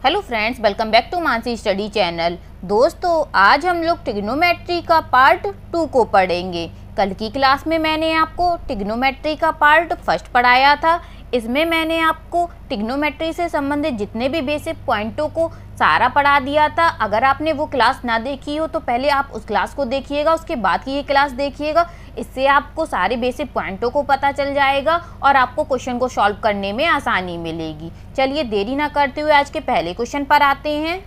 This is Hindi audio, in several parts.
Hello friends, welcome back to Mansi study channel. दोस्तों, आज हम लोग ट्रिग्नोमेट्री का पार्ट 2 को पढ़ेंगे। कल की क्लास में मैंने आपको ट्रिग्नोमेट्री का पार्ट 1 पढ़ाया था। इसमें मैंने आपको ट्रिग्नोमेट्री से संबंधित जितने भी बेसिक पॉइंटों को सारा पढ़ा दिया था। अगर आपने वो क्लास ना देखी हो तो पहले आप उस क्लास को देखिएगा, उसके बाद की ये क्लास देखिएगा। इससे आपको सारे बेसिक पॉइंटों को पता चल जाएगा और आपको क्वेश्चन को सॉल्व करने में आसानी मिलेगी। चलिए देरी ना करते हुए आज के पहले क्वेश्चन पर आते हैं।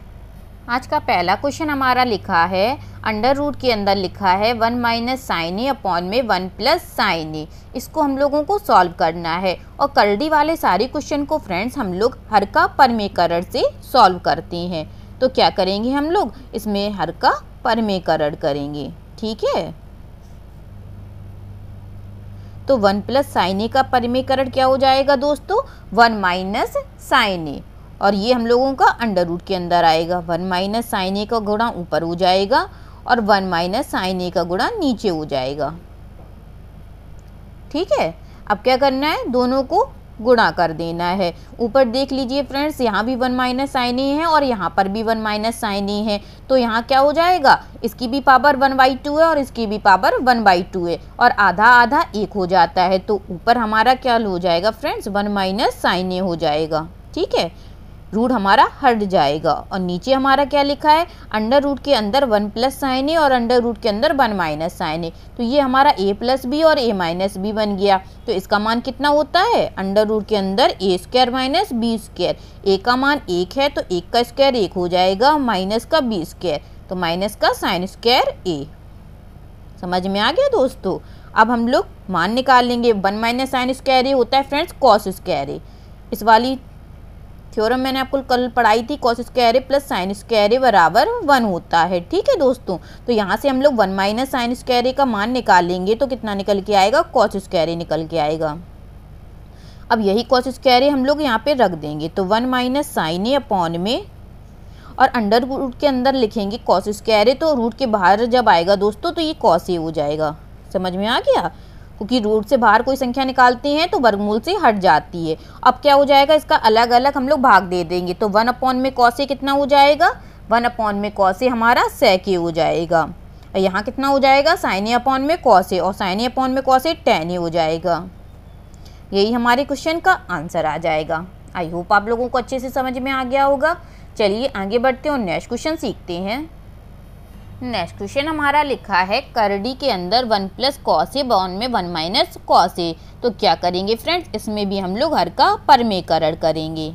आज का पहला क्वेश्चन हमारा लिखा है, अंडर रूट के अंदर लिखा है 1 माइनस साइन ए अपॉन में 1 प्लस साइन ए। इसको हम लोगों को सॉल्व करना है और करड़ी वाले सारे क्वेश्चन को फ्रेंड्स हम लोग हर का परमेकरण से सॉल्व करते हैं। तो क्या करेंगे, हम लोग इसमें हर का परमेकरण करेंगे। ठीक है, तो 1 प्लस साइन ए का परमेकरण क्या हो जाएगा दोस्तों, 1 माइनस साइन ए, और ये हम लोगों का अंडर रूट के अंदर आएगा। 1 माइनस साइन ए का गुणा ऊपर हो जाएगा और 1 माइनस साइन ए का गुणा नीचे हो जाएगा। ठीक है, अब क्या करना है, दोनों को गुणा कर देना है। ऊपर देख लीजिए फ्रेंड्स, यहाँ भी 1 माइनस साइन ए है और यहाँ पर भी 1 माइनस साइन ए है। तो यहाँ क्या हो जाएगा, इसकी भी पावर 1/2 है और इसकी भी पावर 1/2 है और आधा आधा 1 हो जाता है। तो ऊपर हमारा क्या हो जाएगा फ्रेंड्स, 1 माइनस साइन ए हो जाएगा। ठीक है, रूट हमारा हट जाएगा और नीचे हमारा क्या लिखा है, अंडर रूट के अंदर 1 प्लस साइन ए और अंडर रूट के अंदर 1 माइनस साइन ए। तो ये हमारा a प्लस बी और a माइनस बी बन गया। तो इसका मान कितना होता है, अंडर रूट के अंदर a square minus B square. a का मान 1 है तो 1 का स्क्वायर 1 हो जाएगा, माइनस का b स्क्वायर, तो माइनस का साइन स्क्वायर a। समझ में आ गया दोस्तों। अब हम लोग मान निकाल लेंगे। 1 माइनस साइन स्क्वायर a होता है फ्रेंड्स कॉस स्क्वायर a। इस वाली थ्योरम मैंने आपको कल पढ़ाई थी, cos square A plus sign square ए बराबर 1 होता है। ठीक है दोस्तों, तो यहाँ से हम लोग 1 माइनस साइन स्क्वायर ए का मान निकालेंगे तो कितना निकल के आएगा, कॉस स्क्वायर ए निकल के आएगा। अब यही कॉस स्क्वायर ए हम लोग यहाँ पे रख देंगे, तो 1 माइनस साइन ए अपॉन में, और अंडर रूट के अंदर लिखेंगे कॉस स्क्वायर ए, तो रूट के बाहर जब आएगा दोस्तों तो ये कॉस ए हो जाएगा। समझ में आ गया, क्योंकि रूट से बाहर कोई संख्या निकालते हैं तो वर्गमूल से हट जाती है। अब क्या हो जाएगा, इसका अलग अलग हम लोग भाग दे देंगे। तो 1 अपॉन में कॉस ए कितना हो जाएगा, 1 अपॉन में कॉस ए हमारा सेक ए हो जाएगा। और यहाँ कितना हो जाएगा, साइन ए अपॉन में कॉस ए, और साइन ए अपॉन में कॉस ए टेन ए हो जाएगा। यही हमारे क्वेश्चन का आंसर आ जाएगा। आई होप आप लोगों को अच्छे से समझ में आ गया होगा। चलिए आगे बढ़ते हैं और नेक्स्ट क्वेश्चन सीखते हैं। नेक्स्ट क्वेश्चन हमारा लिखा है, करड़ी के अंदर 1 प्लस कॉस ए अपॉन में 1 माइनस कॉस ए। तो क्या करेंगे फ्रेंड्स, इसमें भी हम लोग हर का परमेकरण करेंगे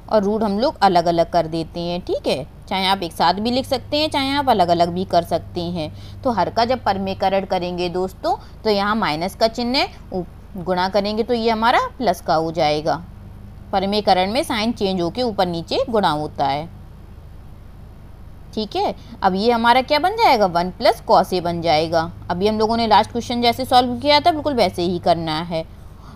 और रूट हम लोग अलग अलग कर देते हैं। ठीक है, चाहे आप एक साथ भी लिख सकते हैं, चाहे आप अलग अलग भी कर सकते हैं। तो हर का जब परमेकरण करेंगे दोस्तों तो यहाँ माइनस का चिन्ह गुणा करेंगे तो ये हमारा प्लस का हो जाएगा। परमेकरण में साइन चेंज होके ऊपर नीचे गुणा होता है। ठीक है, अब ये हमारा क्या बन जाएगा, 1 प्लस कॉस ए बन जाएगा। अभी हम लोगों ने लास्ट क्वेश्चन जैसे सॉल्व किया था बिल्कुल वैसे ही करना है।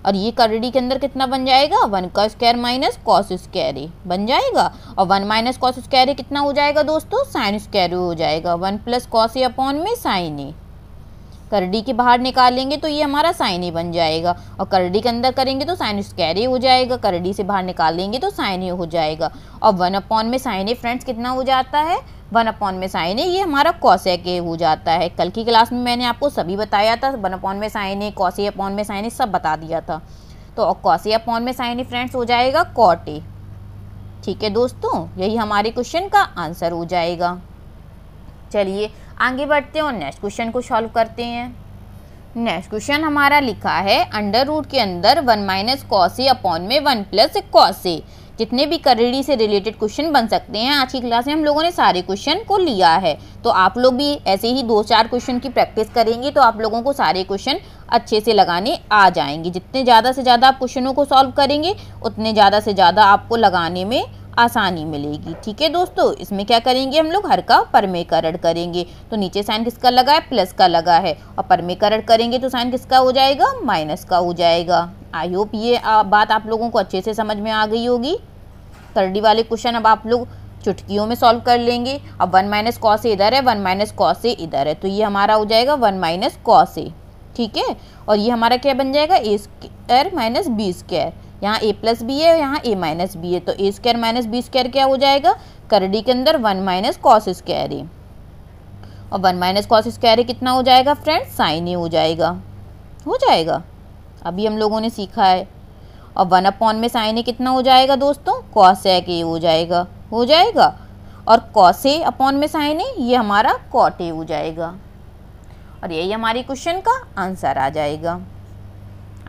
और ये करड़ी के अंदर कितना बन जाएगा, 1 का स्क्वायर माइनस कॉस स्क्वायर ए बन जाएगा। और 1 माइनस कॉस स्क्वायर ए कितना हो जाएगा दोस्तों, साइन स्क्वायर ए हो जाएगा। 1 प्लस कॉस ए अपॉन में साइन ए, करड़ी के बाहर निकालेंगे तो ये हमारा साइन ए बन जाएगा, और करड़ी के अंदर करेंगे तो साइन स्क्वायर ए हो जाएगा। करड़ी से बाहर निकालेंगे तो साइन ए हो जाएगा। और 1 अपॉन में साइन ए फ्रेंड्स कितना हो जाता है, 1 अपॉन में साइन ए, ये हमारा कॉसेक ए हो जाता है। कल की क्लास में मैंने आपको सभी बताया था, 1 अपॉन में sign A, cos A upon में साइन ए सब बता दिया था। तो कॉस ए अपॉन में साइन ए फ्रेंड्स हो जाएगा कॉट ए। ठीक है दोस्तों, यही हमारे क्वेश्चन का आंसर हो जाएगा। चलिए आगे बढ़ते हैं और नेक्स्ट क्वेश्चन को सॉल्व करते हैं। नेक्स्ट क्वेश्चन हमारा लिखा है, अंडर रूट के अंदर 1 माइनस कॉस ए अपॉन में 1 प्लस कॉस ए। जितने भी करड़ी से रिलेटेड क्वेश्चन बन सकते हैं, आज की क्लास में हम लोगों ने सारे क्वेश्चन को लिया है। तो आप लोग भी ऐसे ही 2-4 क्वेश्चन की प्रैक्टिस करेंगे तो आप लोगों को सारे क्वेश्चन अच्छे से लगाने आ जाएंगे। जितने ज़्यादा से ज़्यादा आप क्वेश्चनों को सॉल्व करेंगे उतने ज़्यादा से ज़्यादा आपको लगाने में आसानी मिलेगी। ठीक है दोस्तों, इसमें क्या करेंगे, हम लोग हर का परमेकरण करेंगे। तो नीचे साइन किसका लगा है, प्लस का लगा है, और परमेकरण करेंगे तो साइन किसका हो जाएगा, माइनस का हो जाएगा। आई होप ये बात आप लोगों को अच्छे से समझ में आ गई होगी। करड़ी वाले क्वेश्चन अब आप लोग चुटकियों में सॉल्व कर लेंगे। अब 1 माइनस कॉस ए इधर है, 1 माइनस कॉस ए इधर है, तो ये हमारा हो जाएगा 1 माइनस कॉस ए। ठीक है, और ये हमारा क्या बन जाएगा, A square minus B square. यहाँ a प्लस बी है, यहाँ a माइनस बी है, तो a square minus B square क्या हो जाएगा, कर डी के अंदर 1 माइनस कॉस स्क्वायर ए, और 1 माइनस कॉस स्क्वायर ए कितना हो जाएगा फ्रेंड्स, साइन ए हो जाएगा, हो जाएगा, अभी हम लोगों ने सीखा है। और 1 अपॉन में साइन ए कितना हो जाएगा दोस्तों, कॉस सेक ए हो जाएगा, हो जाएगा, और कॉस ए अपॉन में साइन ए ये हमारा कॉट ए हो जाएगा, और यही हमारी क्वेश्चन का आंसर आ जाएगा।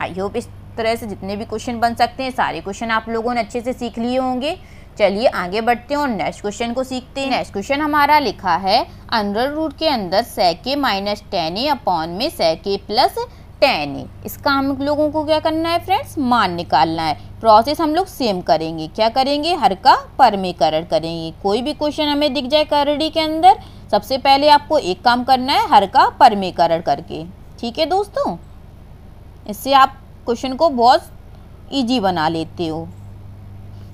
आई होप इस तरह से जितने भी क्वेश्चन बन सकते हैं सारे क्वेश्चन आप लोगों ने अच्छे से सीख लिए होंगे। चलिए आगे बढ़ते हैं और नेक्स्ट क्वेश्चन को सीखते हैं। नेक्स्ट क्वेश्चन हमारा लिखा है अंडर रूट के अंदर सेक ए माइनस टेन ए अपॉन में सेक ए प्लस टेन ए। इसका हम लोगों को क्या करना है फ्रेंड्स, मान निकालना है। प्रोसेस हम लोग सेम करेंगे, क्या करेंगे, हर का परमीकरण करेंगे। कोई भी क्वेश्चन हमें दिख जाए करड़ी के अंदर, सबसे पहले आपको एक काम करना है, हर का परमीकरण करके, ठीक है दोस्तों। इससे आप क्वेश्चन को बहुत इजी बना लेते हो।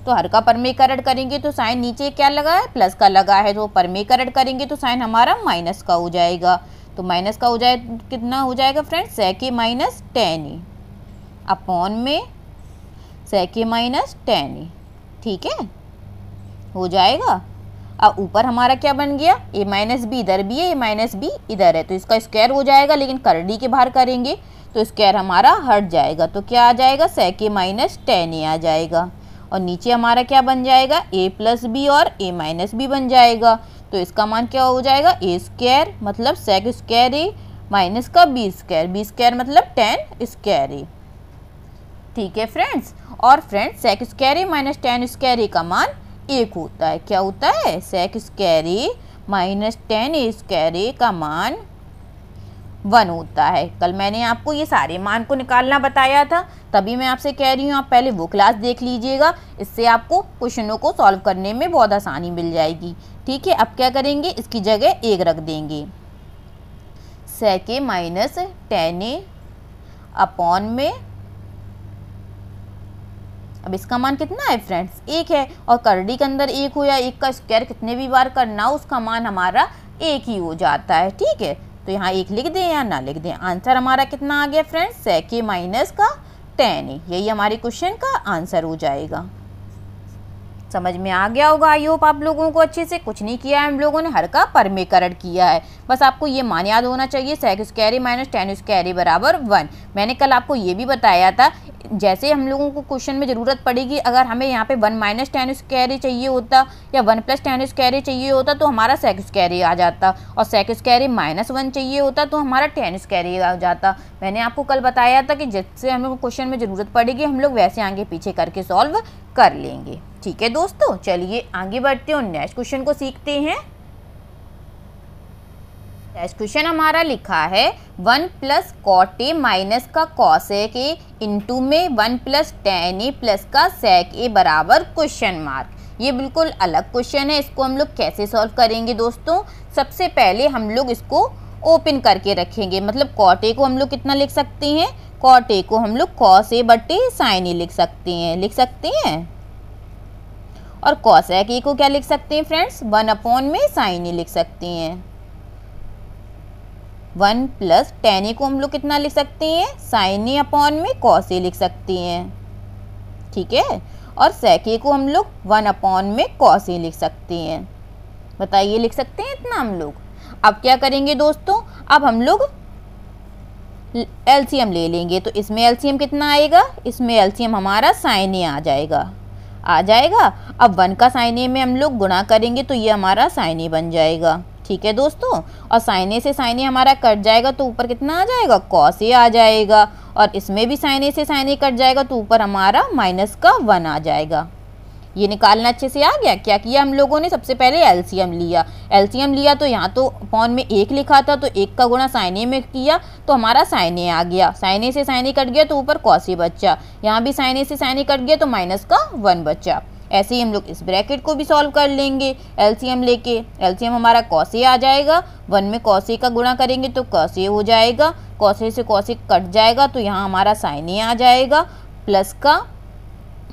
तो हर का परमीकरण करेंगे तो साइन नीचे क्या लगा है, प्लस का लगा है, तो परमीकरण करेंगे तो साइन हमारा माइनस का हो जाएगा। तो माइनस का हो जाए कितना हो जाएगा फ्रेंड्स, सेक ए माइनस टेन ए अपॉन में सेक ए माइनस टेन ए, ठीक है, हो जाएगा। अब ऊपर हमारा क्या बन गया, ए माइनस बी इधर भी है, ए माइनस बी इधर है, तो इसका स्क्वायर हो जाएगा, लेकिन करड़ी के बाहर करेंगे तो स्क्वायर हमारा हट जाएगा, तो क्या आ जाएगा, सेक ए माइनस टेन ए आ जाएगा। और नीचे हमारा क्या बन जाएगा, ए प्लस बी और ए माइनस बी बन जाएगा, तो इसका मान क्या हो जाएगा, ए स्क्वायर मतलब सेक स्क्वायर ए माइनस का बी स्क्वायर मतलब टेन स्क्वायर ए, ठीक है फ्रेंड्स। और friends sec square A minus ten square A का मान 1 होता है। क्या होता है, sec square A minus ten A square A का मान 1 होता है। कल मैंने आपको ये सारे मान को निकालना बताया था, तभी मैं आपसे कह रही हूँ आप पहले वो क्लास देख लीजिएगा, इससे आपको क्वेश्चनों को सॉल्व करने में बहुत आसानी मिल जाएगी, ठीक है। अब क्या करेंगे, इसकी जगह 1 रख देंगे, सेक ए माइनस टेन ए अपॉन में, अब इसका मान कितना है फ्रेंड्स, 1 है, और करड़ी के अंदर 1 हो या 1 का स्क्वायर कितने भी बार करना हो उसका मान हमारा 1 ही हो जाता है, ठीक है। तो यहाँ 1 लिख दें या ना लिख दें, आंसर हमारा कितना आ गया फ्रेंड्स, सेक ए माइनस का टेन ए, यही हमारी क्वेश्चन का आंसर हो जाएगा। समझ में आ गया होगा आई होप आप लोगों को अच्छे से। कुछ नहीं किया है हम लोगों ने, हर का परमीकरण किया है, बस आपको ये मान याद होना चाहिए, सेक स्क्वायर ए माइनस टेन स्क्वायर ए बराबर 1। मैंने कल आपको ये भी बताया था, जैसे हम लोगों को क्वेश्चन में ज़रूरत पड़ेगी, अगर हमें यहाँ पे 1 माइनस टेन स्क्वायर ए चाहिए होता या 1 प्लस टेन स्क्वायर ए चाहिए होता तो हमारा सेक स्क्वायर ए आ जाता, और सेक स्क्वायर ए माइनस 1 चाहिए होता तो हमारा टेन स्क्वायर ए आ जाता। मैंने आपको कल बताया था कि जैसे हम लोग क्वेश्चन में ज़रूरत पड़ेगी हम लोग वैसे आगे पीछे करके सॉल्व कर लेंगे, ठीक है दोस्तों। चलिए आगे बढ़ते हैं और नेक्स्ट क्वेश्चन को सीखते हैं। नेक्स्ट क्वेश्चन हमारा लिखा है 1 प्लस कॉट ए माइनस का कॉसेक ए इंटू में 1 प्लस टेन ए प्लस का सेक ए बराबर क्वेश्चन मार्क। ये बिल्कुल अलग क्वेश्चन है, इसको हम लोग कैसे सॉल्व करेंगे दोस्तों। सबसे पहले हम लोग इसको ओपन करके रखेंगे, मतलब कॉट ए को हम लोग कितना लिख सकते हैं, कॉट ए को हम लोग कॉस ए बटे साइन ए लिख सकते हैं, और कॉसेक ए को क्या लिख सकते हैं फ्रेंड्स, 1 अपॉन में साइन ए लिख सकते हैं। 1 प्लस टेन ए को हम लोग कितना लिख सकते हैं, साइन ए अपॉन में कॉस ए लिख सकते हैं, ठीक है। और सेक ए को हम लोग 1 अपॉन में कॉस ए लिख सकते हैं। बताइए लिख सकते हैं इतना हम लोग। अब क्या करेंगे दोस्तों, अब हम लोग एलसीएम ले लेंगे, तो इसमें एलसीएम कितना आएगा, इसमें एलसीएम हमारा साइन ए आ जाएगा। अब 1 का साइन ए में हम लोग गुणा करेंगे तो ये हमारा साइन ए बन जाएगा, ठीक है दोस्तों। और साइन ए से साइन ए हमारा कट जाएगा तो ऊपर कितना आ जाएगा, कॉस ए आ जाएगा, और इसमें भी साइन ए से साइन ए कट जाएगा तो ऊपर हमारा माइनस का 1 आ जाएगा। ये निकालना अच्छे से आ गया। क्या किया हम लोगों ने, सबसे पहले एलसीएम लिया तो यहाँ तो अपॉन में 1 लिखा था तो 1 का गुणा साइन ए में किया तो हमारा साइन ए आ गया, साइन ए से साइन ए कट गया तो ऊपर कॉस ए बचा, यहाँ भी साइन ए से साइन ए कट गया तो माइनस का 1 बचा। ऐसे ही हम लोग इस ब्रैकेट को भी सॉल्व कर लेंगे एलसीएम लेके। एलसीएम हमारा कॉस ए आ जाएगा, 1 में कॉस ए का गुणा करेंगे तो कॉस ए हो जाएगा, कॉस ए से कॉस ए कट जाएगा तो यहाँ हमारा साइन ए आ जाएगा, प्लस का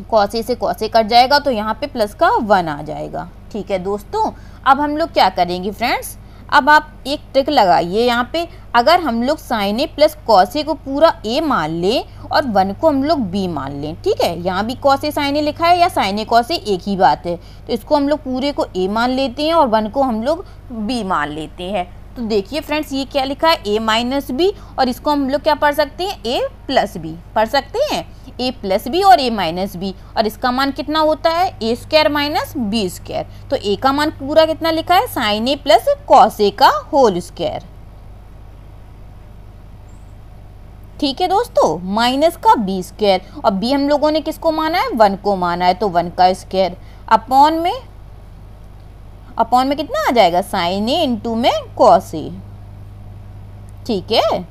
कॉस ए से कॉस ए कट जाएगा तो यहाँ पे प्लस का 1 आ जाएगा, ठीक है दोस्तों। अब हम लोग क्या करेंगे फ्रेंड्स, अब आप एक ट्रिक लगाइए यहाँ पे, अगर हम लोग sign A plus cos A को पूरा ए मान लें और 1 को हम लोग बी मान लें, ठीक है, यहाँ भी कॉस ए साइन ए लिखा है या साइन ए कॉस ए एक ही बात है, तो इसको हम लोग पूरे को ए मान लेते हैं और 1 को हम लोग बी मान लेते हैं। तो देखिए फ्रेंड्स, ये क्या लिखा है, ए माइनस बी, और इसको हम लोग क्या पढ़ सकते हैं, ए प्लस बी पढ़ सकते हैं, ए प्लस बी और ए माइनस बी, और इसका मान कितना होता है, ए स्क्वायर माइनस बी स्क्वायर। तो ए का मान पूरा कितना लिखा है, sign A plus cos A का होल स्क्वायर। ठीक है दोस्तों, माइनस का बी स्क्वायर, और बी हम लोगों ने किसको माना है, 1 को माना है, तो 1 का स्क्वायर अपॉन में कितना आ जाएगा, साइन ए इंटू में कॉस ए। ठीक है,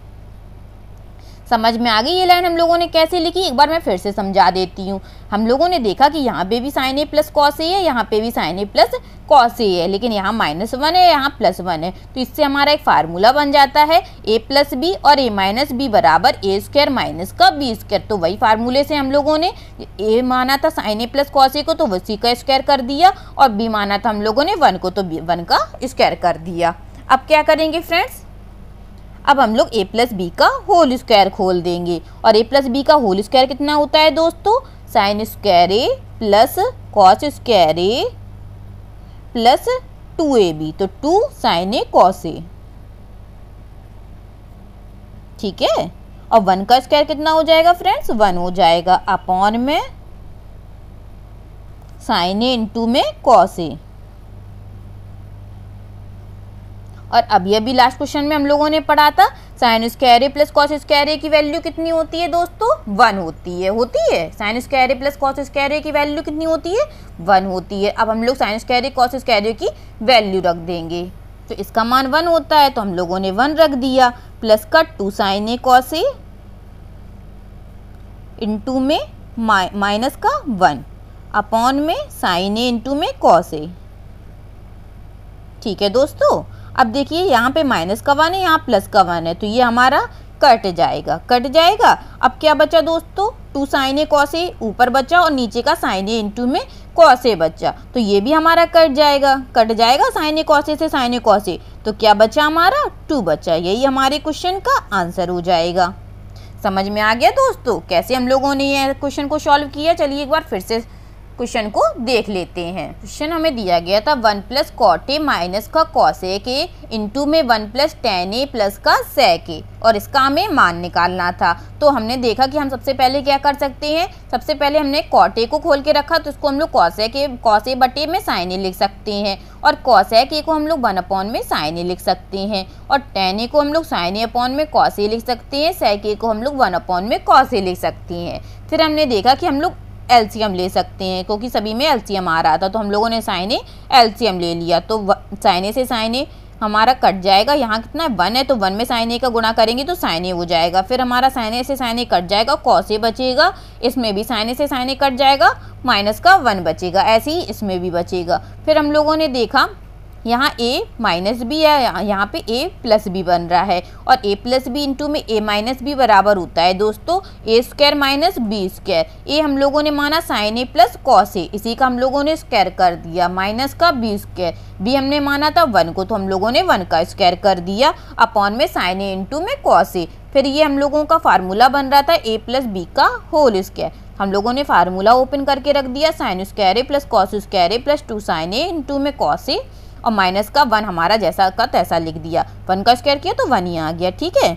समझ में आ गई ये लाइन हम लोगों ने कैसे लिखी, एक बार मैं फिर से समझा देती हूँ। हम लोगों ने देखा कि यहाँ पे भी sign A plus cos A है, यहाँ पे भी sign A plus cos A है, लेकिन यहाँ -1 है, यहाँ +1 है, तो इससे हमारा एक फार्मूला बन जाता है ए प्लस बी और ए माइनस बी बराबर ए स्क्वायर माइनस का बी स्क्वायर। तो वही फार्मूले से हम लोगों ने ए माना था sign A plus cos A को, तो उसी का स्क्वायर कर दिया, और बी माना था हम लोगों ने 1 को, तो 1 का स्क्वायर कर दिया। अब क्या करेंगे फ्रेंड्स, अब हम लोग ए प्लस बी का होल स्क्वायर खोल देंगे, और ए प्लस बी का होल स्क्वायर कितना होता है दोस्तों, sign square A plus cos square A plus 2ab, तो 2 साइन ए कॉस ए। ठीक है, और 1 का स्क्वायर कितना हो जाएगा फ्रेंड्स, 1 हो जाएगा, अपॉन में साइन ए इंटू में कॉस ए। और अभी लास्ट क्वेश्चन में हम लोगों ने पढ़ा था sign square A plus cos square ए की वैल्यू कितनी होती है दोस्तों, 1 होती है। Sign square A plus cos square ए की वैल्यू कितनी होती है, 1 होती है। अब हम लोग साइन स्क्वायर ए कॉस स्क्वायर ए की वैल्यू रख देंगे, तो इसका मान 1 होता है, तो हम लोगों ने 1 रख दिया, प्लस का 2 sine A cos A into में माइनस का 1 अपॉन में साइन ए इंटू में कॉस ए। ठीक है दोस्तों, अब देखिए यहाँ पे माइनस का 1 है, यहाँ प्लस का 1 है, तो ये हमारा कट जाएगा। अब क्या बचा दोस्तों, 2 साइन ए कॉस ए ऊपर बचा और नीचे का साइन ए इंटू में कॉस ए बचा, तो ये भी हमारा कट जाएगा साइन ए कॉस ए से साइन ए कॉस ए, तो क्या बचा हमारा, 2 बचा। यही हमारे क्वेश्चन का आंसर हो जाएगा। समझ में आ गया दोस्तों कैसे हम लोगों ने ये क्वेश्चन को सॉल्व किया। चलिए एक बार फिर से क्वेश्चन को देख लेते हैं। क्वेश्चन हमें दिया गया था 1 प्लस कॉट ए माइनस का कॉस ए के इंटू में 1 प्लस टेन ए प्लस का सेक ए, और इसका हमें मान निकालना था। तो हमने देखा कि हम सबसे पहले क्या कर सकते हैं, सबसे पहले हमने कॉट ए को खोल के रखा, तो इसको हम लोग कॉस ए बटे में साइन ए लिख सकते हैं, और कॉसेक ए को हम लोग 1 अपॉन में साइन ए लिख सकते हैं, और टेन ए को हम लोग साइन ए अपॉन में कॉस ए लिख सकते हैं, सेक ए को हम लोग 1 अपॉन में कॉस ए लिख सकते हैं। फिर हमने देखा कि हम लोग एलसीएम ले सकते हैं, क्योंकि सभी में एलसीएम आ रहा था, तो हम लोगों ने साइन ए एलसीएम ले लिया, तो साइन ए से साइन ए हमारा कट जाएगा। यहाँ कितना है 1 है, तो 1 में साइन ए का गुणा करेंगे तो साइन ए हो जाएगा। फिर हमारा साइन ए से साइन ए कट जाएगा, कॉस ए बचेगा, इसमें भी साइन ए से साइन ए कट जाएगा, माइनस का 1 बचेगा, ऐसे ही इसमें भी बचेगा। फिर हम लोगों ने देखा यहाँ ए माइनस बी है, यहाँ पे ए प्लस बी बन रहा है, और ए प्लस बी इंटू में ए माइनस बी बराबर होता है दोस्तों ए स्क्वायर माइनस बी स्क्वायर। ए हम लोगों ने माना sign A plus cos A, इसी का हम लोगों ने स्क्वायर कर दिया, माइनस का बी स्क्वायर। बी हमने माना था 1 को, तो हम लोगों ने 1 का स्क्वायर कर दिया, अपॉन में साइन ए इंटू में कॉस ए। फिर ये हम लोगों का फार्मूला बन रहा था ए प्लस बी का होल स्क्वायर। हम लोगों ने फार्मूला ओपन करके रख दिया, sign square A plus cos square A plus 2 sine A into में कॉस ए, और माइनस का 1 हमारा जैसा का तैसा लिख दिया, 1 का स्क्वायर किया तो 1 ही आ गया। ठीक है,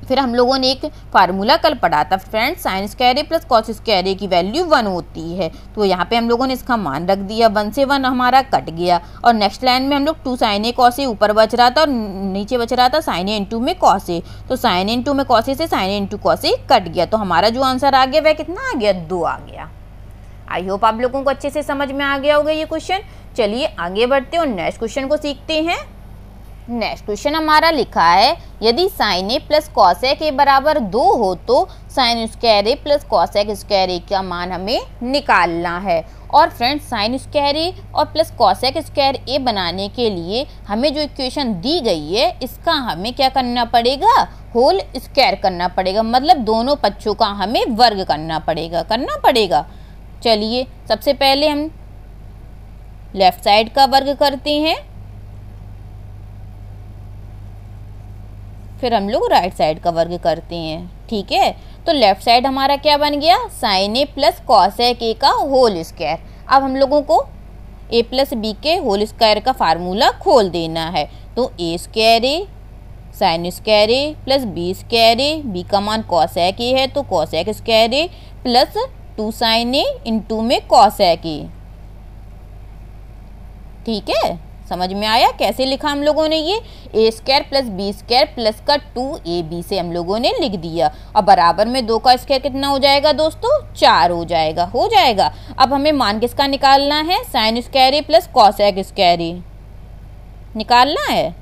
फिर हम लोगों ने एक फार्मूला कल पढ़ा था friends, sign square A plus cos square ए की वैल्यू 1 होती है, तो यहाँ पे हम लोगों ने इसका मान रख दिया, 1 से 1 हमारा कट गया, और नेक्स्ट लाइन में हम लोग 2 साइन ए कॉस ए ऊपर बच रहा था और नीचे बच रहा था साइन ए इंटू में कॉस ए, तो साइन ए इंटू में कॉस ए से sign A into cos A cut गया, तो हमारा जो आंसर आ गया वह कितना आ गया, 2 आ गया। आई होप आप लोगों को अच्छे से समझ में आ गया होगा ये क्वेश्चन। चलिए आगे बढ़ते हैं और नेक्स्ट क्वेश्चन को सीखते हैं। नेक्स्ट क्वेश्चन हमारा लिखा है, यदि sine A plus cosec A बराबर 2 हो तो sine square A plus cosec square A का मान हमें निकालना है। और फ्रेंड्स साइन स्क्वायर ए और प्लस कॉसेक स्क्वायर ए बनाने के लिए हमें जो इक्वेशन दी गई है इसका हमें क्या करना पड़ेगा, होल स्क्वायर करना पड़ेगा, मतलब दोनों पक्षों का हमें वर्ग करना पड़ेगा। चलिए सबसे पहले हम लेफ्ट साइड का वर्ग करते हैं, फिर हम लोग राइट साइड का वर्ग करते हैं। ठीक है, तो लेफ्ट साइड हमारा क्या बन गया, sine A plus cosec A का होल स्क्वायर। अब हम लोगों को ए प्लस बी के होल स्क्वायर का फार्मूला खोल देना है। तो A square A sine square A plus B square A, B का मान कॉसेक ए है तो cosec square A plus 2 sine A into में कॉसेक ए। ठीक है, समझ में आया कैसे लिखा हम लोगों ने, ये a square plus B square plus का 2ab से हम लोगों ने लिख दिया। और बराबर में 2 का स्क्वायर कितना हो जाएगा दोस्तों, 4 हो जाएगा। अब हमें मान किसका निकालना है, sign square A plus cosec square ए निकालना है।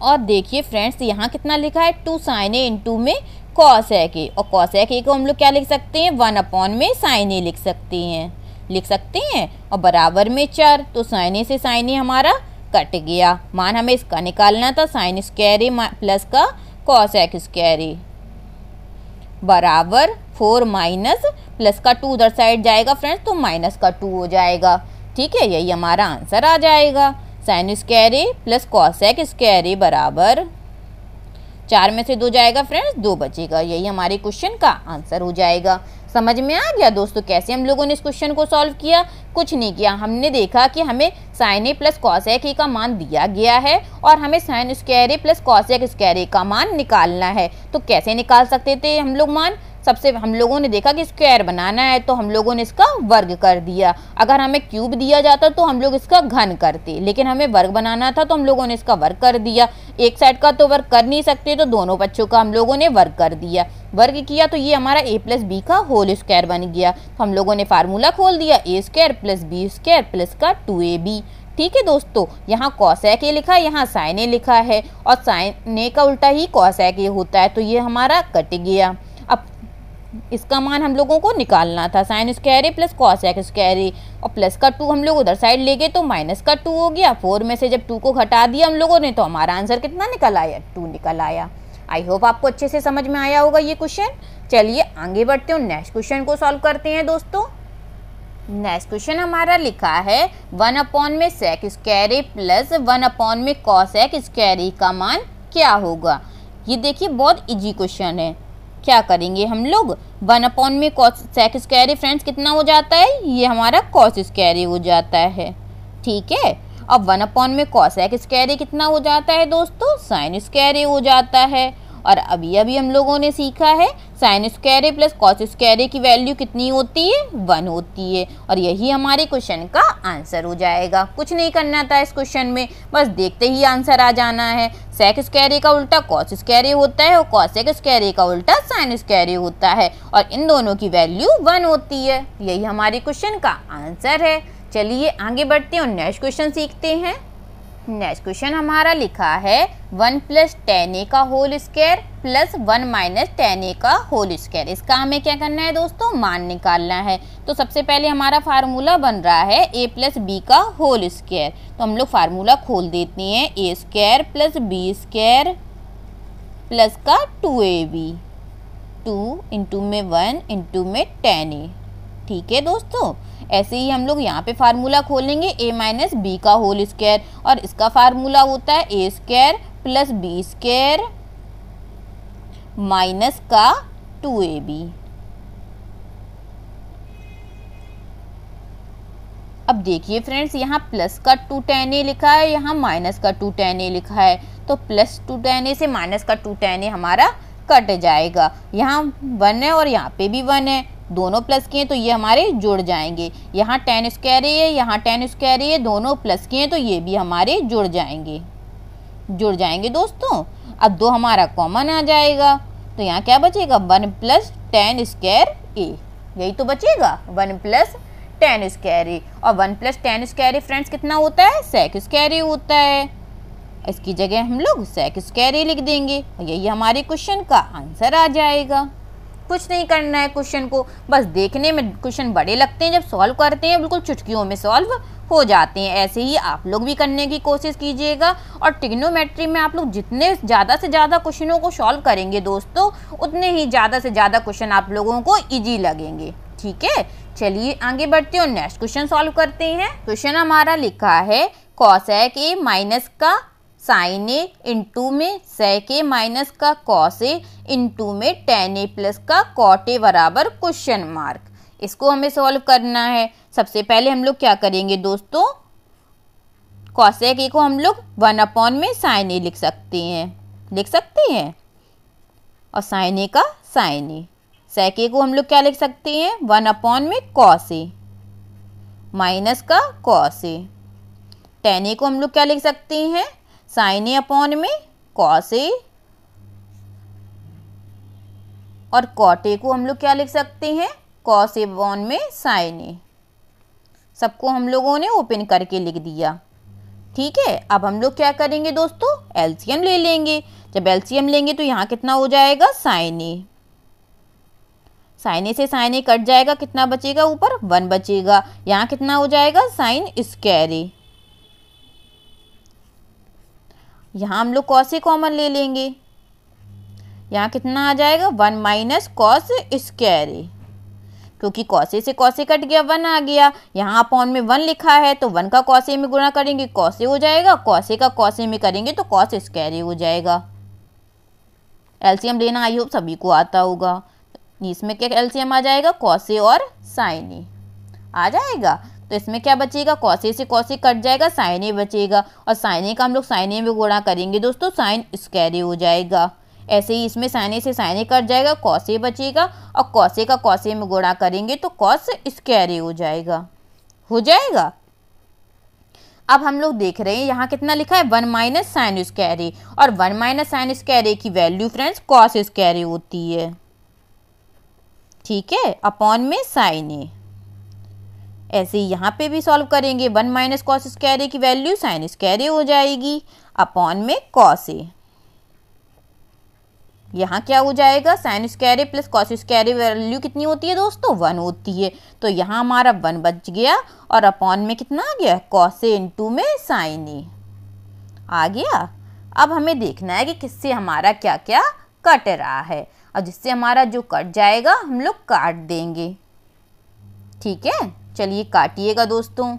और देखिए फ्रेंड्स, यहाँ कितना लिखा है, 2 साइन ए इंटू में कॉसेक ए, और कॉसेक ए को हम लोग क्या लिख सकते हैं, 1 अपॉन में साइन ए लिख सकते हैं। और बराबर में 4, तो साइन ए से साइन ए हमारा कट गया। मान हमें इसका निकालना था, साइन स्क्वायर ए प्लस का कॉसेक स्क्वायर ए बराबर 4 माइनस प्लस का 2 उधर साइड जाएगा फ्रेंड्स, तो माइनस का 2 हो जाएगा। ठीक है, यही हमारा आंसर आ जाएगा। Sign square A plus cosec square ए बराबर 4 में से 2 जाएगा फ्रेंड्स, 2 बचेगा। यही हमारे क्वेश्चन का आंसर हो जाएगा। समझ में आ गया दोस्तों कैसे हम लोगों ने इस क्वेश्चन को सॉल्व किया। कुछ नहीं किया, हमने देखा कि हमें sine A plus cosec A का मान दिया गया है और हमें sine square A plus cosec square A का मान निकालना है। तो कैसे निकाल सकते थे हम लोग मान, सबसे हम लोगों ने देखा कि स्क्वायर बनाना है तो हम लोगों ने इसका वर्ग कर दिया। अगर हमें क्यूब दिया जाता तो हम लोग इसका घन करते, लेकिन हमें वर्ग बनाना था तो हम लोगों ने इसका वर्ग कर दिया। एक साइड का तो वर्ग कर नहीं सकते, तो दोनों बच्चों का हम लोगों ने वर्ग कर दिया। वर्ग किया तो ये हमारा a प्लस बी का होल स्क्वायर बन गया। तो हम लोगों ने फार्मूला खोल दिया, a square plus B square plus का 2ab। ठीक है दोस्तों, यहाँ कॉसेक ए लिखा है, यहाँ साइन ए लिखा है, और साइन ए का उल्टा ही कॉसेक ए होता है, तो ये हमारा कट गया। अब इसका मान हम लोगों को निकालना था, sign square A plus cosec square ए, और प्लस का 2 हम लोग उधर साइड ले गए तो माइनस का 2 हो गया। 4 में से जब 2 को घटा दिया हम लोगों ने तो हमारा आंसर कितना निकल आया, 2 निकल आया। आई होप आपको अच्छे से समझ में आया होगा ये क्वेश्चन। चलिए आगे बढ़ते हैं, नेक्स्ट क्वेश्चन को सॉल्व करते हैं दोस्तों। नेक्स्ट क्वेश्चन हमारा लिखा है 1 अपॉन में sec square A plus 1 upon में कॉसेक स्क्वायर ए का मान क्या होगा। ये देखिए बहुत इजी क्वेश्चन है। क्या करेंगे हम लोग, 1 अपॉन में सेक स्क्वायर ए फ्रेंड्स कितना हो जाता है, ये हमारा कॉस स्क्वायर ए हो जाता है। ठीक है, अब 1 अपॉन में कॉसेक स्क्वायर ए कितना हो जाता है दोस्तों, साइन स्क्वायर ए हो जाता है। और अभी हम लोगों ने सीखा है sign square A plus cos square ए की वैल्यू कितनी होती है, 1 होती है। और यही हमारे क्वेश्चन का आंसर हो जाएगा। कुछ नहीं करना था इस क्वेश्चन में, बस देखते ही आंसर आ जाना है। सेक स्क्वायर ए का उल्टा कॉस स्क्वायर ए होता है और कॉसेक स्क्वायर ए का उल्टा साइन स्क्वायर ए होता है, और इन दोनों की वैल्यू 1 होती है। यही हमारे क्वेश्चन का आंसर है। चलिए आगे बढ़ते हैं और नेक्स्ट क्वेश्चन सीखते हैं। नेक्स्ट क्वेश्चन हमारा लिखा है 1 प्लस tan a का whole square plus 1 minus tan a का होल स्क्वायर। इसका हमें क्या करना है दोस्तों, मान निकालना है। तो सबसे पहले हमारा फार्मूला बन रहा है a प्लस बी का होल स्क्वायर। तो हम लोग फार्मूला खोल देते हैं, a square plus B square plus का 2ab, 2 इंटू में 1 इंटू में tan a। ठीक है दोस्तों, ऐसे ही हम लोग यहाँ पे फार्मूला खोलेंगे a माइनस बी का होल स्क्वायर, और इसका फार्मूला होता है a square plus B square minus का 2ab। अब देखिए फ्रेंड्स, यहाँ प्लस का 2 tan a लिखा है, यहाँ माइनस का 2 tan a लिखा है। तो प्लस 2 tan a से माइनस का 2 tan a हमारा कट जाएगा। यहाँ 1 है और यहाँ पे भी 1 है, दोनों प्लस के हैं तो ये हमारे जुड़ जाएंगे। यहाँ tan स्क्वायर है, यहाँ tan स्क्वायर है, दोनों प्लस के हैं तो ये भी हमारे जुड़ जाएंगे दोस्तों। अब 2 हमारा कॉमन आ जाएगा, तो यहाँ क्या बचेगा, 1 प्लस tan स्क्वायर ए, यही तो बचेगा, 1 प्लस tan स्क्वायर ए। और 1 प्लस tan स्क्वायर ए फ्रेंड्स कितना होता है, सेक स्क्वायर ए होता है। इसकी जगह हम लोग सेक स्क्वायर ए लिख देंगे, और यही हमारे क्वेश्चन का आंसर आ जाएगा। कुछ नहीं करना है क्वेश्चन को, बस देखने में क्वेश्चन बड़े लगते हैं, जब सॉल्व करते हैं बिल्कुल चुटकियों में सॉल्व हो जाते हैं। ऐसे ही आप लोग भी करने की कोशिश कीजिएगा, और ट्रिग्नोमेट्री में आप लोग जितने ज़्यादा से ज़्यादा क्वेश्चनों को सॉल्व करेंगे दोस्तों, उतने ही ज़्यादा से ज़्यादा क्वेश्चन आप लोगों को ईजी लगेंगे। ठीक है, चलिए आगे बढ़ते हैं और नेक्स्ट क्वेश्चन सॉल्व करते हैं। क्वेश्चन हमारा लिखा है कॉस ए माइनस का साइन ए इंटू में सेक ए माइनस का कॉस ए इंटू में टेन ए प्लस का कॉट ए बराबर क्वेश्चन मार्क। इसको हमें सॉल्व करना है। सबसे पहले हम लोग क्या करेंगे दोस्तों, कॉसेक ए को हम लोग 1 में साइन ए लिख सकते हैं और साइन ए का साइन ए। सेक ए को हम लोग क्या लिख सकते हैं, 1 में कॉस ए माइनस का कॉस ए। टेन ए को हम लोग क्या लिख सकते हैं, साइन ए अपॉन में कॉस ए, और कॉट ए को हम लोग क्या लिख सकते हैं, कॉस ए अपॉन में साइन ए। सबको हम लोगों ने ओपन करके लिख दिया। ठीक है, अब हम लोग क्या करेंगे दोस्तों, एलसीएम ले लेंगे। जब एलसीएम लेंगे तो यहाँ कितना हो जाएगा, साइन ए। साइन ए से साइन ए कट जाएगा, कितना बचेगा, ऊपर 1 बचेगा। यहाँ कितना हो जाएगा, साइन स्क्वायर ए। यहाँ हम लोग कॉस ए कॉमन ले लेंगे, यहाँ कितना आ जाएगा, 1 माइनस कॉस स्क्वायर ए। क्योंकि कॉस ए से कॉस ए कट गया, 1 आ गया। यहाँ अपॉन में 1 लिखा है तो 1 का कॉस ए में गुणा करेंगे कॉस ए हो जाएगा, कॉस ए का कॉस ए में करेंगे तो कॉस स्क्वायर ए हो जाएगा। एलसीएम लेना आई होप सभी को आता होगा। इसमें क्या एलसीएम आ जाएगा, कॉस ए और साइन ए आ जाएगा। तो इसमें क्या बचेगा, कॉस ए से कॉस ए कट जाएगा, साइन ए बचेगा, और साइन ए का हम लोग साइन ए में गुणा करेंगे दोस्तों, साइन स्क्वायर ए हो जाएगा। ऐसे ही इसमें साइन ए से साइन ए कट जाएगा, कॉस ए बचेगा, और कॉस ए का कॉस ए में गुणा करेंगे तो कॉस स्क्वायर ए हो जाएगा। अब हम लोग देख रहे हैं यहाँ कितना लिखा है, 1 माइनस साइन स्क्वायर ए, और 1 माइनस साइन स्क्वायर ए की वैल्यू फ्रेंड्स कॉस स्क्वायर ए होती है। ठीक है, अपॉन में साइन ए। ऐसे ही यहाँ पे भी सॉल्व करेंगे, 1 माइनस कॉस स्क्वायर ए की वैल्यू साइन स्क्वायर ए हो जाएगी, अपॉन में कॉस ए। यहाँ क्या हो जाएगा, sign square A plus cos square A value कितनी होती है दोस्तों, 1 होती है। तो यहाँ हमारा 1 बच गया, और अपॉन में कितना आ गया, कॉस ए इंटू में साइन ए आ गया। अब हमें देखना है कि किससे हमारा क्या क्या कट रहा है, और जिससे हमारा जो कट जाएगा हम लोग काट देंगे। ठीक है, चलिए काटिएगा दोस्तों।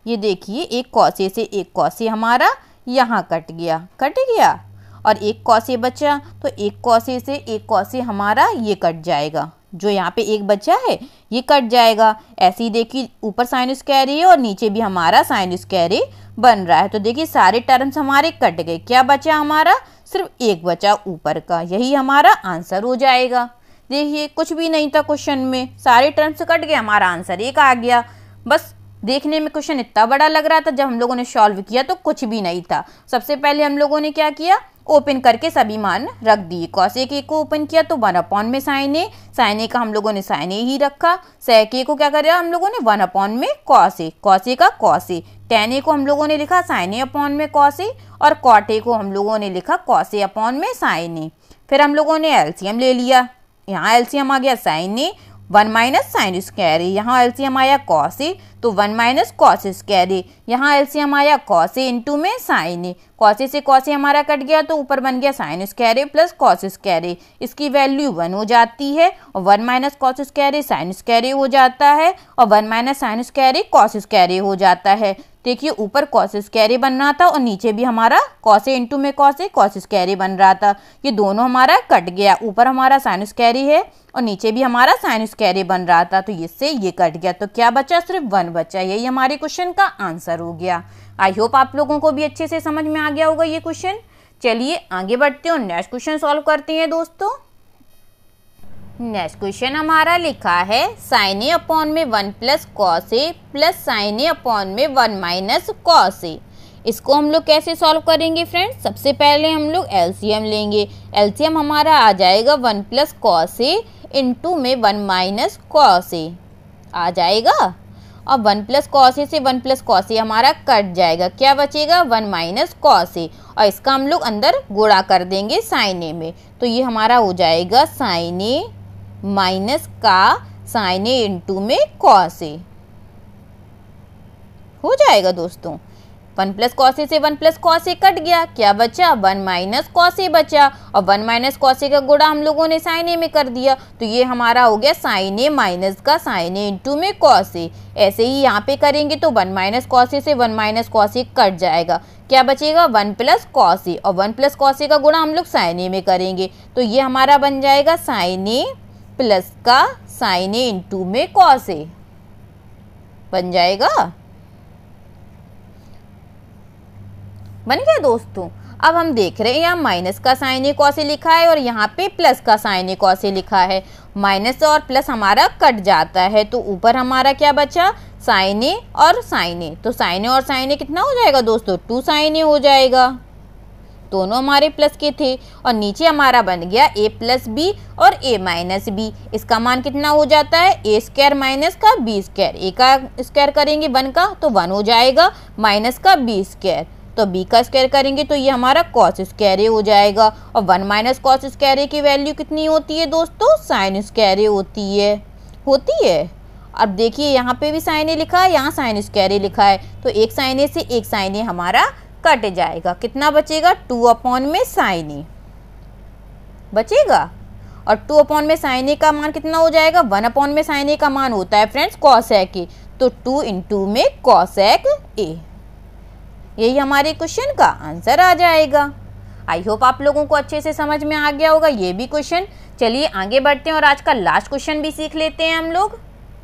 ये देखिए, एक कॉस ए से एक कॉस ए हमारा यहाँ कट गया, और एक कॉस ए बचा, तो एक कॉस ए से एक कॉस ए हमारा ये कट जाएगा। जो यहाँ पे एक बचा है ये कट जाएगा। ऐसे ही देखिए, ऊपर साइन स्क्वायर ए और नीचे भी हमारा साइन स्क्वायर ए बन रहा है। तो देखिए सारे टर्म्स हमारे कट गए, क्या बचा हमारा, सिर्फ एक बचा ऊपर का। यही हमारा आंसर हो जाएगा। देखिए कुछ भी नहीं था क्वेश्चन में, सारे टर्म्स कट गए, हमारा आंसर एक आ गया। बस देखने में क्वेश्चन इतना बड़ा लग रहा था, जब हम लोगों ने सॉल्व किया तो कुछ भी नहीं था। सबसे पहले हम लोगों ने क्या किया, ओपन करके सभी मान रख दिए। कॉस ए को ओपन किया तो 1 अपॉन में साइन ए का हम लोगों ने साइन ए ही रखा। सेक ए को क्या करा हम लोगों ने, 1 अपॉन में कॉस ए का कॉस ए। टेन ए को हम लोगों ने लिखा साइन ए अपॉन में कॉस ए, और कॉट ए को हम लोगों ने लिखा कॉस ए अपॉन में साइन ए। फिर हम लोगों ने एलसीएम ले लिया। यहाँ एलसीएम आ गया साइन ए, 1 माइनस साइन स्क्वायर ए। यहाँ एलसीएम आया कॉस ए, तो 1 माइनस कॉस स्क्वायर ए। यहाँ एलसीएम आया कॉस ए इंटू में साइन ए। कॉस ए से कॉस ए हमारा कट गया, तो ऊपर बन गया sign square A plus cos square ए। इसकी वैल्यू 1 हो जाती है, और 1 minus cos square A sine square ए हो जाता है, और 1 माइनस साइन स्क्वायर ए कॉस स्क्वायर ए हो जाता है। देखिए ऊपर कॉस स्क्वायर ए बन रहा था, और नीचे भी हमारा कॉस ए इंटू में कॉस स्क्वायर ए बन रहा था। ये दोनों हमारा कट गया, ऊपर हमारा साइन स्क्वायर ए है और नीचे भी हमारा साइन स्क्वायर ए बन रहा था, तो इससे ये कट गया। तो क्या बचा, सिर्फ 1 बचा। यही हमारे क्वेश्चन का आंसर हो गया। आई होप आप लोगों को भी अच्छे से समझ में आ गया होगा ये क्वेश्चन। चलिए आगे बढ़ते हैं और नेक्स्ट क्वेश्चन सॉल्व करते हैं दोस्तों। नेक्स्ट क्वेश्चन हमारा लिखा है साइन ए अपॉन में 1 plus cos A plus sign A upon में 1 माइनस कॉस ए। इसको हम लोग कैसे सॉल्व करेंगे फ्रेंड्स, सबसे पहले हम लोग एलसीएम लेंगे। एलसीएम हमारा आ जाएगा 1 प्लस कॉस ए इंटू में 1 माइनस कॉस ए आ जाएगा, और 1 प्लस कॉस ए से 1 प्लस कॉस ए हमारा कट जाएगा। क्या बचेगा, 1 माइनस कॉस ए, और इसका हम लोग अंदर गुणा कर देंगे साइन ए में। तो ये हमारा हो जाएगा साइन ए माइनस का साइन ए इंटू में कॉस ए हो जाएगा दोस्तों। 1 प्लस कॉस ए से 1 प्लस कॉस ए कट गया, क्या बचा 1 माइनस कॉस ए बचा, और 1 माइनस कॉस ए का गुणा हम लोगों ने साइन ए में कर दिया, तो ये हमारा हो गया साइन ए माइनस का साइन ए इंटू में कॉस ए। ऐसे ही यहाँ पे करेंगे तो 1 माइनस कॉस ए से 1 माइनस कॉस ए कट जाएगा, क्या बचेगा 1 प्लस कॉस ए, और 1 प्लस कॉस ए का गुणा हम लोग साइन ए में करेंगे, तो ये हमारा बन जाएगा साइन ए प्लस का साइन ए इंटू में कॉस ए बन जाएगा। बन गया दोस्तों। अब हम देख रहे हैं यहाँ माइनस का साइन ए कॉस ए लिखा है और यहाँ पे प्लस का साइन ए कॉस ए लिखा है, माइनस और प्लस हमारा कट जाता है, तो ऊपर हमारा क्या बचा साइन ए और साइन ए, तो साइन ए और साइन ए कितना हो जाएगा दोस्तों 2 साइन ए हो जाएगा, दोनों हमारे प्लस के थे, और नीचे हमारा बन गया a प्लस बी और a माइनस बी। इसका मान कितना हो जाता है a स्क्वायर माइनस का b स्क्वायर, a का स्क्वायर करेंगे 1 का तो 1 हो जाएगा, माइनस का b स्क्वायर, तो b का स्क्वायर करेंगे तो ये हमारा कॉस स्क्वायर ए हो जाएगा, और 1 माइनस कॉस स्क्वायर ए की वैल्यू कितनी होती है दोस्तों साइन स्क्वायर ए होती है। अब देखिए यहाँ पे भी साइन ए लिखा है, यहाँ साइन स्क्वायर ए लिखा है, तो एक साइन ए से एक साइन ए हमारा कट जाएगा, कितना बचेगा 2 अपॉन में साइन ए बचेगा, और 2 अपॉन में साइन ए का मान कितना हो जाएगा 1 अपॉन में साइन ए का मान होता है फ्रेंड्स कॉसेक ए, तो 2 इंटू में कॉसेक ए, यही हमारे क्वेश्चन का आंसर आ जाएगा। आई होप आप लोगों को अच्छे से समझ में आ गया होगा ये भी क्वेश्चन। चलिए आगे बढ़ते हैं और आज का लास्ट क्वेश्चन भी सीख लेते हैं हम लोग।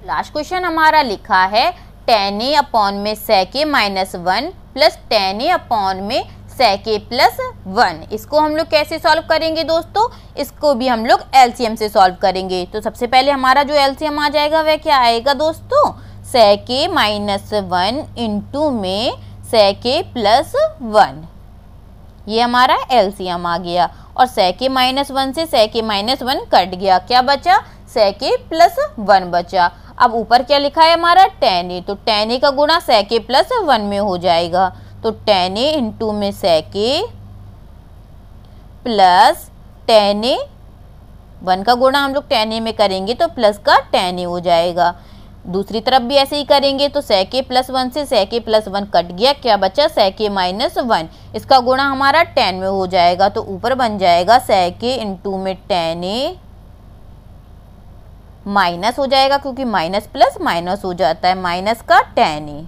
लास्ट क्वेश्चन हमारा लिखा है tan a अपॉन में sec a minus 1 plus tan a upon में sec a प्लस 1। इसको हम लोग कैसे सॉल्व करेंगे दोस्तों, इसको भी हम लोग एलसीएम से सॉल्व करेंगे। तो सबसे पहले हमारा जो एलसीएम आ जाएगा वह क्या आएगा दोस्तों sec a माइनस 1 इंटू में sec a प्लस 1, ये हमारा एलसीएम आ गया, और sec a माइनस 1 से sec a माइनस 1 कट गया, क्या बचा sec a प्लस 1 बचा। अब ऊपर क्या लिखा है हमारा tan a, तो tan a का गुणा sec a प्लस 1 में हो जाएगा, तो tan a इंटू में sec a plus tan a 1 का गुणा हम लोग tan a में करेंगे तो प्लस का tan a हो जाएगा। दूसरी तरफ भी ऐसे ही करेंगे तो sec a प्लस 1 से sec a प्लस 1 कट गया, क्या बचा sec a माइनस 1, इसका गुणा हमारा tan में हो जाएगा, तो ऊपर बन जाएगा sec a इंटू में tan a माइनस हो जाएगा, क्योंकि माइनस प्लस माइनस हो जाता है, माइनस का tan a।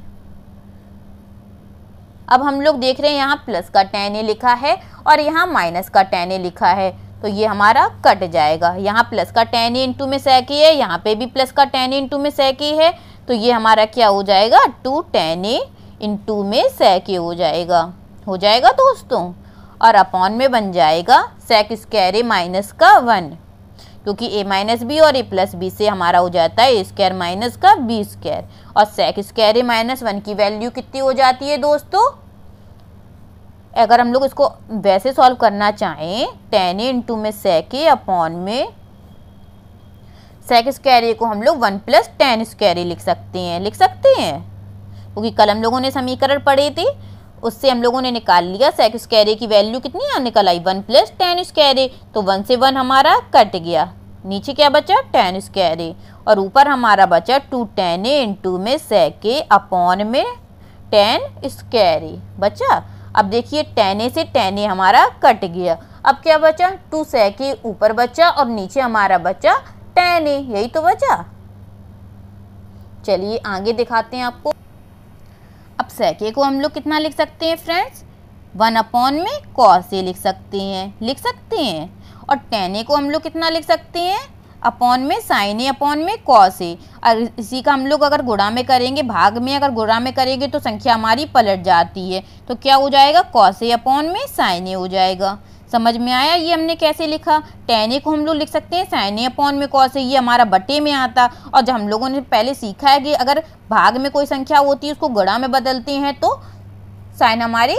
अब हम लोग देख रहे हैं यहाँ प्लस का tan a लिखा है और यहाँ माइनस का tan a लिखा है, तो ये हमारा कट जाएगा। यहाँ प्लस का tan a इंटू में sec a है, यहाँ पे भी प्लस का tan a इंटू में sec a है, तो ये हमारा क्या हो जाएगा 2 tan a इंटू में sec a हो जाएगा दोस्तों, और अपॉन में बन जाएगा sec स्क्वायर a माइनस का 1, क्योंकि a माइनस बी और a प्लस बी से हमारा हो जाता है a स्क्वायर माइनस का b स्क्वायर, और sec स्क्वायर a माइनस 1 की वैल्यू कितनी हो जाती है दोस्तों, अगर हम लोग इसको वैसे सॉल्व करना चाहें tan a इंटू में sec a अपॉन में sec स्क्वायर a को हम लोग 1 प्लस tan स्क्वायर a लिख सकते हैं, क्योंकि कल हम लोगों ने समीकरण पढ़े थे उससे हम लोगों ने निकाल लिया sec स्क्वायर a की वैल्यू कितनी निकल आई 1 प्लस tan स्क्वायर a, तो 1 से 1 हमारा कट गया, नीचे क्या बचा tan स्क्वायर a, और ऊपर हमारा बचा 2 tan a इंटू में sec a अपॉन में tan स्क्वायर a बचा। अब देखिए tan a से tan a हमारा कट गया, अब क्या बचा 2 sec a ऊपर बचा और नीचे हमारा बचा tan a, यही तो बचा। चलिए आगे दिखाते हैं आपको। अब sec a को हम लोग कितना लिख सकते हैं फ्रेंड्स 1 अपॉन में cos a लिख सकते हैं, और tan a को हम लोग कितना लिख सकते हैं अपॉन में sin a अपॉन में cos a। और इसी का हम लोग अगर गुणा में करेंगे, भाग में अगर गुणा में करेंगे तो संख्या हमारी पलट जाती है, तो क्या हो जाएगा cos a अपॉन में sin a हो जाएगा। समझ में आया ये हमने कैसे लिखा, tan a को हम लोग लिख सकते हैं sin a अपॉन में cos a, ये हमारा बटे में आता। और जब हम लोगों ने पहले सीखा है कि अगर भाग में कोई संख्या होती है उसको गुणा में बदलते हैं तो साइन हमारे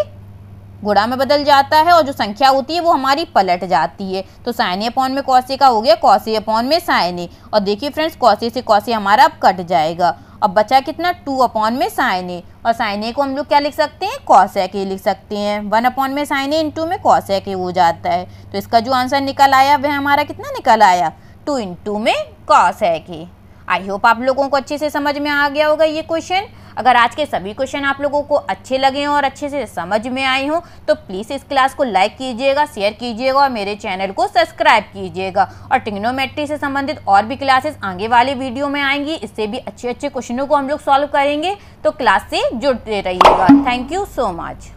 गुणा में बदल जाता है और जो संख्या होती है वो हमारी पलट जाती है। तो sin a अपॉन में cos a का हो गया cos a अपॉन में sin a, और देखिए फ्रेंड्स cos a से cos a हमारा अब कट जाएगा। अब बचा कितना 2 अपॉन में sin a, और sin a को हम लोग क्या लिख सकते हैं cosec a लिख सकते हैं, 1 अपॉन में sin a इंटू में cosec a हो जाता है। तो इसका जो आंसर निकल आया वह हमारा कितना निकल आया 2 इंटू में cosec a। आई होप आप लोगों को अच्छे से समझ में आ गया होगा ये क्वेश्चन। अगर आज के सभी क्वेश्चन आप लोगों को अच्छे लगे हों और अच्छे से समझ में आए हों तो प्लीज़ इस क्लास को लाइक कीजिएगा, शेयर कीजिएगा और मेरे चैनल को सब्सक्राइब कीजिएगा। और ट्रिग्नोमेट्री से संबंधित और भी क्लासेस आगे वाले वीडियो में आएंगी, इससे भी अच्छे अच्छे क्वेश्चनों को हम लोग सॉल्व करेंगे, तो क्लास से जुड़ते रहिएगा। Thank you so much.